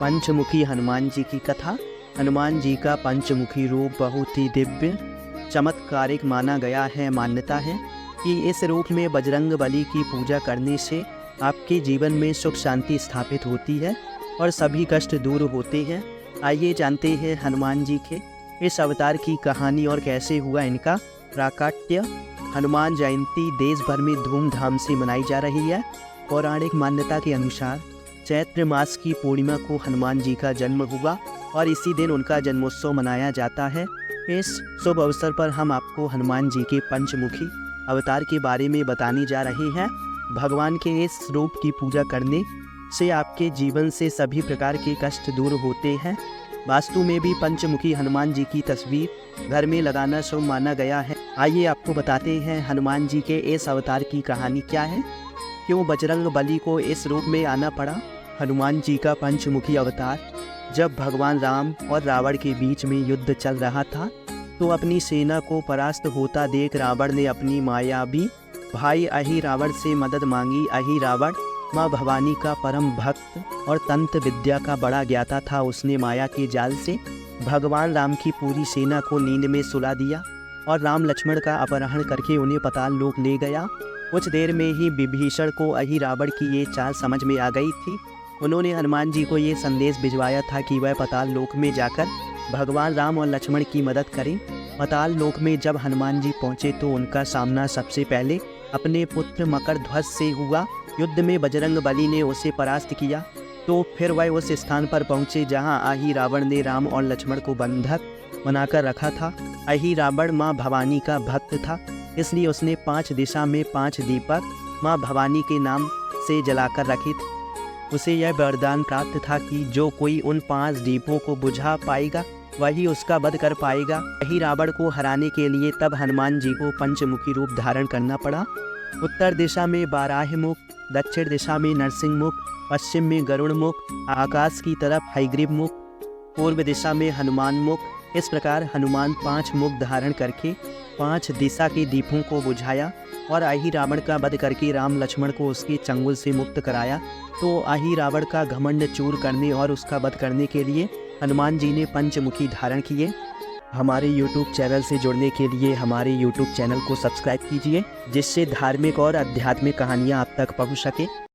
पंचमुखी हनुमान जी की कथा। हनुमान जी का पंचमुखी रूप बहुत ही दिव्य चमत्कारिक माना गया है। मान्यता है कि इस रूप में बजरंग बली की पूजा करने से आपके जीवन में सुख शांति स्थापित होती है और सभी कष्ट दूर होते हैं। आइए जानते हैं हनुमान जी के इस अवतार की कहानी और कैसे हुआ इनका प्राकट्य। हनुमान जयंती देश भर में धूमधाम से मनाई जा रही है। पौराणिक मान्यता के अनुसार चैत्र मास की पूर्णिमा को हनुमान जी का जन्म हुआ और इसी दिन उनका जन्मोत्सव मनाया जाता है। इस शुभ अवसर पर हम आपको हनुमान जी के पंचमुखी अवतार के बारे में बताने जा रहे हैं। भगवान के इस रूप की पूजा करने से आपके जीवन से सभी प्रकार के कष्ट दूर होते हैं। वास्तु में भी पंचमुखी हनुमान जी की तस्वीर घर में लगाना शुभ माना गया है। आइए आपको बताते हैं हनुमान जी के इस अवतार की कहानी क्या है, क्यों बजरंग बली को इस रूप में आना पड़ा। हनुमान जी का पंचमुखी अवतार जब भगवान राम और रावण के बीच में युद्ध चल रहा था तो अपनी सेना को परास्त होता देख रावण ने अपनी मायावी भाई अहि रावण से मदद मांगी। अहि रावण माँ भवानी का परम भक्त और तंत्र विद्या का बड़ा ज्ञाता था। उसने माया के जाल से भगवान राम की पूरी सेना को नींद में सुला दिया और राम लक्ष्मण का अपहरण करके उन्हें पाताल लोक ले गया। कुछ देर में ही विभीषण को अहि रावण की ये चाल समझ में आ गई थी। उन्होंने हनुमान जी को ये संदेश भिजवाया था कि वह पाताल लोक में जाकर भगवान राम और लक्ष्मण की मदद करें। पाताल लोक में जब हनुमान जी पहुँचे तो उनका सामना सबसे पहले अपने पुत्र मकरध्वज से हुआ। युद्ध में बजरंग बली ने उसे परास्त किया तो फिर वह उस स्थान पर पहुँचे जहाँ अहि रावण ने राम और लक्ष्मण को बंधक बनाकर रखा था। अहि रावण माँ भवानी का भक्त था, इसलिए उसने 5 दिशा में 5 दीपक माँ भवानी के नाम से जलाकर रखे थे। उसे यह वरदान प्राप्त था कि जो कोई उन 5 दीपों को बुझा पाएगा वही उसका वध कर पाएगा। अहि रावण को हराने के लिए तब हनुमान जी को पंचमुखी रूप धारण करना पड़ा। उत्तर दिशा में बाराह मुख, दक्षिण दिशा में नरसिंह मुख, पश्चिम में गरुड़ मुख, आकाश की तरफ हयग्रीव मुख, पूर्व दिशा में हनुमान मुख। इस प्रकार हनुमान 5 मुख धारण करके 5 दिशा के दीपों को बुझाया और अहि रावण का वध करके राम लक्ष्मण को उसके चंगुल से मुक्त कराया। तो अहि रावण का घमंड चूर करने और उसका वध करने के लिए हनुमान जी ने पंचमुखी धारण किए। हमारे YouTube चैनल से जुड़ने के लिए हमारे YouTube चैनल को सब्सक्राइब कीजिए, जिससे धार्मिक और आध्यात्मिक कहानियाँ आप तक पहुँच सके।